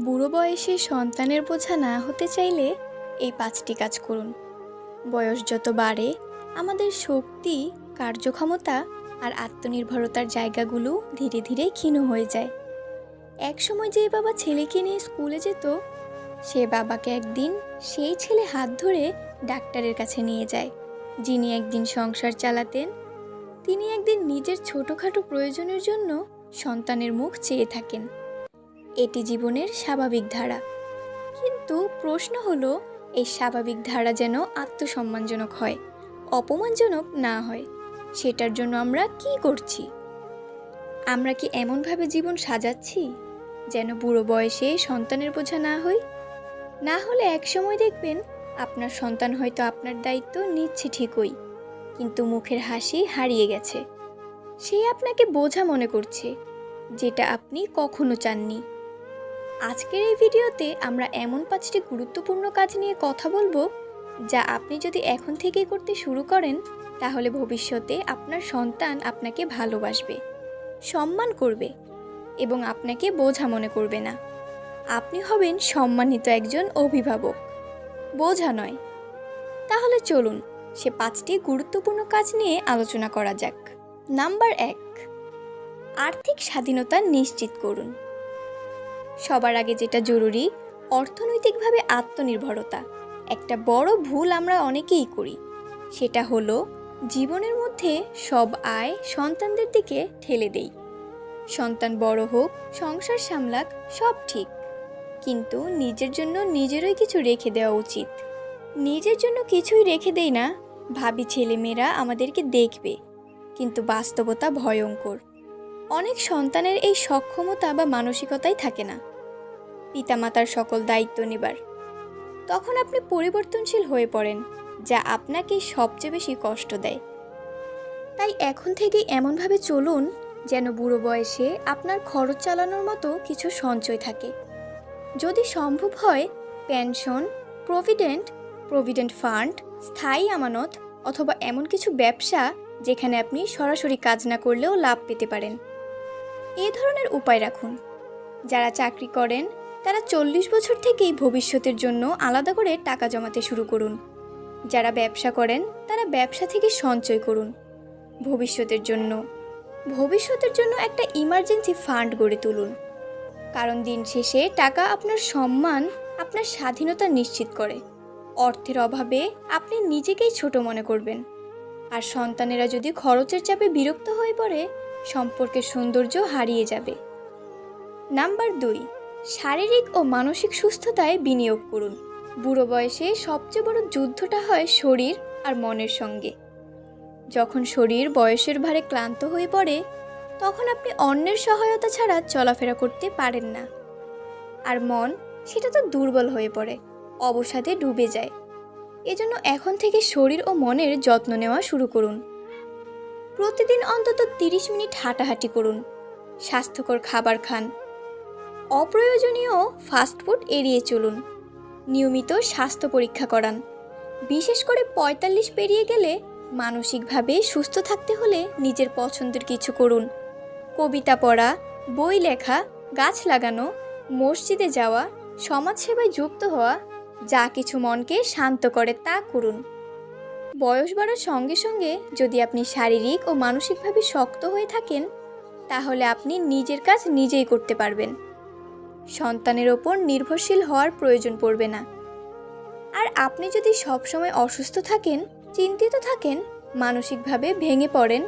বুড়ো বয়সে সন্তানের বোঝা না হতে চাইলে এই 5টি কাজ করুন। বয়স যত বাড়ে আমাদের শক্তি, কার্যক্ষমতা আর আত্মনির্ভরতার জায়গাগুলো ধীরে ধীরে ক্ষীণ হয়ে যায়। একসময় যে বাবা ছেলেকে নিয়ে স্কুলে যেত, সে বাবাকে একদিন সেই ছেলে হাত ধরে ডাক্তারের কাছে নিয়ে যায়। যিনি একদিন সংসার চালাতেন, তিনি একদিন নিজের ছোটোখাটো প্রয়োজনের জন্য সন্তানের মুখ চেয়ে থাকেন। এটি জীবনের স্বাভাবিক ধারা। কিন্তু প্রশ্ন হলো, এই স্বাভাবিক ধারা যেন আত্মসম্মানজনক হয়, অপমানজনক না হয়। সেটার জন্য আমরা কি করছি? আমরা কি এমনভাবে জীবন সাজাচ্ছি যেন বুড়ো বয়সে সন্তানের বোঝা না হই? না হলে একসময় দেখবেন আপনার সন্তান হয়তো আপনার দায়িত্ব নিচ্ছে ঠিকই, কিন্তু মুখের হাসি হারিয়ে গেছে। সে আপনাকে বোঝা মনে করছে, যেটা আপনি কখনো চাননি। আজকের এই ভিডিওতে আমরা এমন 5টি গুরুত্বপূর্ণ কাজ নিয়ে কথা বলবো, যা আপনি যদি এখন থেকেই করতে শুরু করেন, তাহলে ভবিষ্যতে আপনার সন্তান আপনাকে ভালোবাসবে, সম্মান করবে এবং আপনাকে বোঝা মনে করবে না। আপনি হবেন সম্মানিত একজন অভিভাবক, বোঝা নয়। তাহলে চলুন সে 5টি গুরুত্বপূর্ণ কাজ নিয়ে আলোচনা করা যাক। নাম্বার 1, আর্থিক স্বাধীনতা নিশ্চিত করুন। সবার আগে যেটা জরুরি, অর্থনৈতিকভাবে আত্মনির্ভরতা। একটা বড় ভুল আমরা অনেকেই করি, সেটা হলো জীবনের মধ্যে সব আয় সন্তানদের দিকে ঠেলে দেই। সন্তান বড় হোক, সংসার সামলাক, সব ঠিক, কিন্তু নিজের জন্য নিজেরই কিছু রেখে দেওয়া উচিত। নিজের জন্য কিছুই রেখে দেই না, ভাবি ছেলেমেয়েরা আমাদেরকে দেখবে, কিন্তু বাস্তবতা ভয়ঙ্কর। অনেক সন্তানের এই সক্ষমতা বা মানসিকতাই থাকে না পিতামাতার সকল দায়িত্ব নেবার। তখন আপনি পরিবর্তনশীল হয়ে পড়েন, যা আপনাকে সবচেয়ে বেশি কষ্ট দেয়। তাই এখন থেকেই এমনভাবে চলুন যেন বুড়ো বয়সে আপনার খরচ চালানোর মতো কিছু সঞ্চয় থাকে। যদি সম্ভব হয়, পেনশন, প্রভিডেন্ট ফান্ড, স্থায়ী আমানত অথবা এমন কিছু ব্যবসা যেখানে আপনি সরাসরি কাজ না করলেও লাভ পেতে পারেন। এই ধরনের উপায় রাখুন। যারা চাকরি করেন তারা 40 বছর থেকেই ভবিষ্যতের জন্য আলাদা করে টাকা জমাতে শুরু করুন। যারা ব্যবসা করেন তারা ব্যবসা থেকে সঞ্চয় করুন। ভবিষ্যতের জন্য একটা ইমার্জেন্সি ফান্ড গড়ে তুলুন। কারণ দিন শেষে টাকা আপনার সম্মান, আপনার স্বাধীনতা নিশ্চিত করে। অর্থের অভাবে আপনি নিজেকেই ছোট মনে করবেন, আর সন্তানেরা যদি খরচের চাপে বিরক্ত হয়ে পড়ে, সম্পর্কের সৌন্দর্য হারিয়ে যাবে। নাম্বার 2, শারীরিক ও মানসিক সুস্থতায় বিনিয়োগ করুন। বুড়ো বয়সে সবচেয়ে বড় যুদ্ধটা হয় শরীর আর মনের সঙ্গে। যখন শরীর বয়সের ভারে ক্লান্ত হয়ে পড়ে, তখন আপনি অন্যের সহায়তা ছাড়া চলাফেরা করতে পারেন না। আর মন, সেটা তো দুর্বল হয়ে পড়ে, অবসাদে ডুবে যায়। এজন্য এখন থেকে শরীর ও মনের যত্ন নেওয়া শুরু করুন। প্রতিদিন অন্তত 30 মিনিট হাঁটাহাঁটি করুন। স্বাস্থ্যকর খাবার খান। অপ্রয়োজনীয় ফাস্টফুড এড়িয়ে চলুন। নিয়মিত স্বাস্থ্য পরীক্ষা করান। বিশেষ করে 45 পেরিয়ে গেলে মানসিকভাবে সুস্থ থাকতে হলে নিজের পছন্দের কিছু করুন। কবিতা পড়া, বই লেখা, গাছ লাগানো, মসজিদে যাওয়া, সমাজসেবায় যুক্ত হওয়া, যা কিছু মনকে শান্ত করে তা করুন। বয়স বাড়ার সঙ্গে সঙ্গে যদি আপনি শারীরিক ও মানসিকভাবে শক্ত হয়ে থাকেন, তাহলে আপনি নিজের কাজ নিজেই করতে পারবেন। সন্তানের ওপর নির্ভরশীল হওয়ার প্রয়োজন পড়বে না। আর আপনি যদি সবসময় অসুস্থ থাকেন, চিন্তিত থাকেন, মানসিকভাবে ভেঙে পড়েন,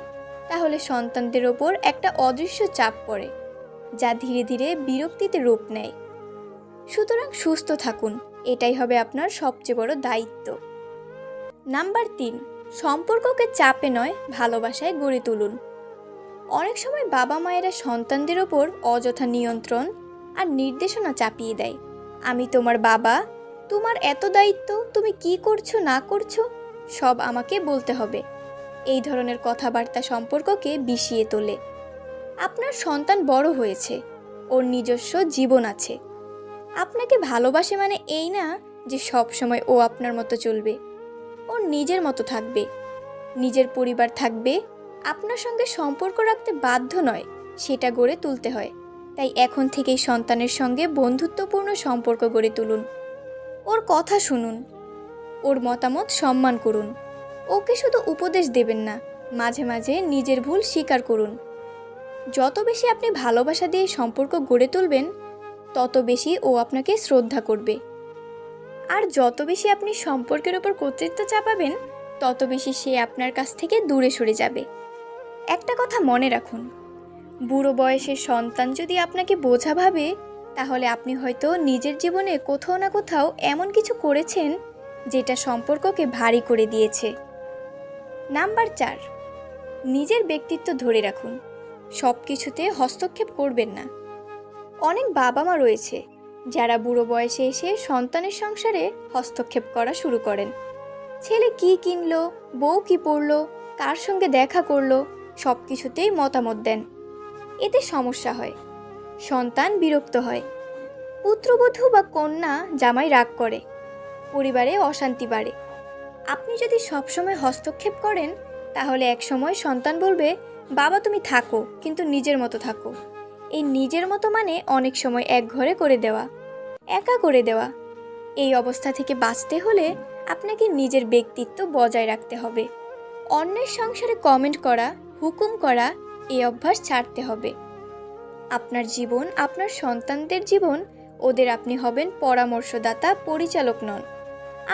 তাহলে সন্তানদের ওপর একটা অদৃশ্য চাপ পড়ে, যা ধীরে ধীরে বিরক্তিতে রূপ নেয়। সুতরাং সুস্থ থাকুন, এটাই হবে আপনার সবচেয়ে বড় দায়িত্ব। নাম্বার 3, সম্পর্ককে চাপে নয়, ভালোবাসায় গড়ে তুলুন। অনেক সময় বাবা মায়েরা সন্তানদের ওপর অযথা নিয়ন্ত্রণ আর নির্দেশনা চাপিয়ে দেয়। আমি তোমার বাবা, তোমার এত দায়িত্ব, তুমি কি করছো না করছো সব আমাকে বলতে হবে। এই ধরনের কথাবার্তা সম্পর্ককে বিষিয়ে তোলে। আপনার সন্তান বড় হয়েছে, ওর নিজস্ব জীবন আছে। আপনাকে ভালোবাসে মানে এই না যে সব সময় ও আপনার মতো চলবে। ওর নিজের মতো থাকবে, নিজের পরিবার থাকবে। আপনার সঙ্গে সম্পর্ক রাখতে বাধ্য নয়, সেটা গড়ে তুলতে হয়। তাই এখন থেকেই সন্তানের সঙ্গে বন্ধুত্বপূর্ণ সম্পর্ক গড়ে তুলুন। ওর কথা শুনুন, ওর মতামত সম্মান করুন। ওকে শুধু উপদেশ দেবেন না, মাঝে মাঝে নিজের ভুল স্বীকার করুন। যত বেশি আপনি ভালোবাসা দিয়ে সম্পর্ক গড়ে তুলবেন, তত বেশি ও আপনাকে শ্রদ্ধা করবে। আর যত বেশি আপনি সম্পর্কের ওপর কর্তৃত্ব চাপাবেন, তত বেশি সে আপনার কাছ থেকে দূরে সরে যাবে। একটা কথা মনে রাখুন, বুড়ো বয়সের সন্তান যদি আপনাকে বোঝা ভাবে, তাহলে আপনি হয়তো নিজের জীবনে কোথাও না কোথাও এমন কিছু করেছেন যেটা সম্পর্ককে ভারী করে দিয়েছে। নাম্বার 4, নিজের ব্যক্তিত্ব ধরে রাখুন। সব কিছুতে হস্তক্ষেপ করবেন না। অনেক বাবা মা রয়েছে যারা বুড়ো বয়সে এসে সন্তানের সংসারে হস্তক্ষেপ করা শুরু করেন। ছেলে কি কিনলো, বউ কি পরলো, কার সঙ্গে দেখা করলো, সব কিছুতেই মতামত দেন। এতে সমস্যা হয়, সন্তান বিরক্ত হয়, পুত্রবধূ বা কন্যা জামাই রাগ করে, পরিবারে অশান্তি বাড়ে। আপনি যদি সবসময় হস্তক্ষেপ করেন, তাহলে একসময় সন্তান বলবে, বাবা তুমি থাকো, কিন্তু নিজের মতো থাকো। এই নিজের মতো মানে অনেক সময় এক ঘরে করে দেওয়া, একা করে দেওয়া। এই অবস্থা থেকে বাঁচতে হলে আপনাকে নিজের ব্যক্তিত্ব বজায় রাখতে হবে। অন্যের সংসারে কমেন্ট করা, হুকুম করা, এই অভ্যাস ছাড়তে হবে। আপনার জীবন আপনার সন্তানদের জীবন। ওদের আপনি হবেন পরামর্শদাতা, পরিচালক নন।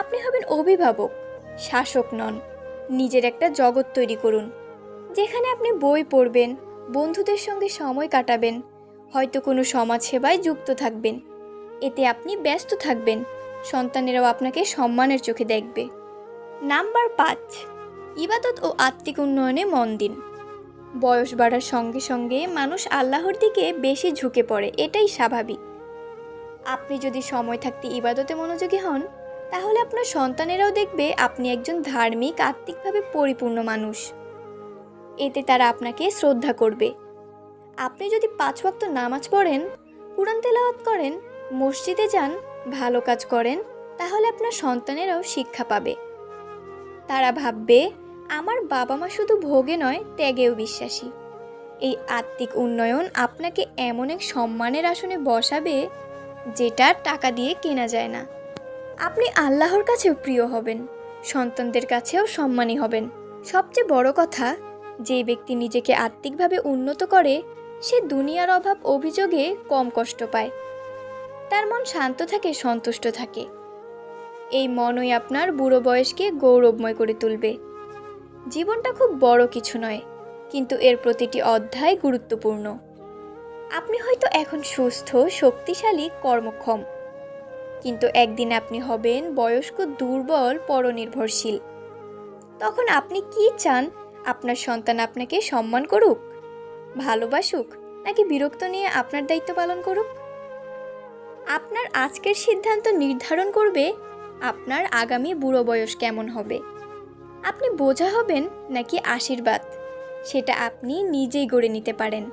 আপনি হবেন অভিভাবক, শাসক নন। নিজের একটা জগৎ তৈরি করুন, যেখানে আপনি বই পড়বেন, বন্ধুদের সঙ্গে সময় কাটাবেন, হয়তো কোনো সমাজসেবায় যুক্ত থাকবেন। এতে আপনি ব্যস্ত থাকবেন, সন্তানেরাও আপনাকে সম্মানের চোখে দেখবে। নাম্বার 5, ইবাদত ও আত্মিক উন্নয়নে মন দিন। বয়স বাড়ার সঙ্গে সঙ্গে মানুষ আল্লাহর দিকে বেশি ঝুঁকে পড়ে, এটাই স্বাভাবিক। আপনি যদি সময় থাকতে ইবাদতে মনোযোগী হন, তাহলে আপনার সন্তানেরাও দেখবে আপনি একজন ধার্মিক, আত্মিকভাবে পরিপূর্ণ মানুষ। এতে তারা আপনাকে শ্রদ্ধা করবে। আপনি যদি 5 ওয়াক্ত নামাজ পড়েন, কুরআন তেলাওয়াত করেন, মসজিদে যান, ভালো কাজ করেন, তাহলে আপনার সন্তানেরাও শিক্ষা পাবে। তারা ভাববে, আমার বাবা মা শুধু ভোগে নয়, ত্যাগেও বিশ্বাসী। এই আত্মিক উন্নয়ন আপনাকে এমন এক সম্মানের আসনে বসাবে, যেটা টাকা দিয়ে কেনা যায় না। আপনি আল্লাহর কাছেও প্রিয় হবেন, সন্তানদের কাছেও সম্মানী হবেন। সবচেয়ে বড় কথা, যে ব্যক্তি নিজেকে আত্মিকভাবে উন্নত করে, সে দুনিয়ার অভাব অভিযোগে কম কষ্ট পায়। তার মন শান্ত থাকে, সন্তুষ্ট থাকে। এই মনই আপনার বুড়ো বয়সকে গৌরবময় করে তুলবে। জীবনটা খুব বড় কিছু নয়, কিন্তু এর প্রতিটি অধ্যায় গুরুত্বপূর্ণ। আপনি হয়তো এখন সুস্থ, শক্তিশালী, কর্মক্ষম, কিন্তু একদিন আপনি হবেন বয়স্ক, দুর্বল, পরনির্ভরশীল। তখন আপনি কি চান? আপনার সন্তান আপনাকে সম্মান করুক, ভালোবাসুক, নাকি বিরক্ত নিয়ে আপনার দায়িত্ব পালন করুক? আপনার আজকের সিদ্ধান্ত নির্ধারণ করবে আপনার আগামী বুড়ো বয়স কেমন হবে। আপনি বোঝা হবেন নাকি আশীর্বাদ, সেটা আপনি নিজেই গড়ে নিতে পারেন।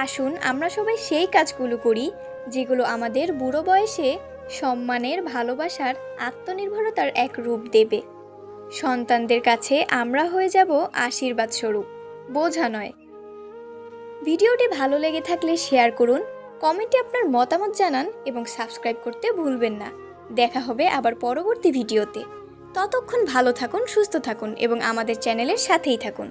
আসুন আমরা সবাই সেই কাজগুলো করি যেগুলো আমাদের বুড়ো বয়সে সম্মানের, ভালোবাসার, আত্মনির্ভরতার এক রূপ দেবে। সন্তানদের কাছে আমরা হয়ে যাব আশীর্বাদ স্বরূপ, বোঝা নয়। ভিডিওটি ভালো লেগে থাকলে শেয়ার করুন, কমেন্টে আপনার মতামত জানান এবং সাবস্ক্রাইব করতে ভুলবেন না। দেখা হবে আবার পরবর্তী ভিডিওতে। ততক্ষণ ভালো থাকুন, সুস্থ থাকুন এবং আমাদের চ্যানেলের সাথেই থাকুন।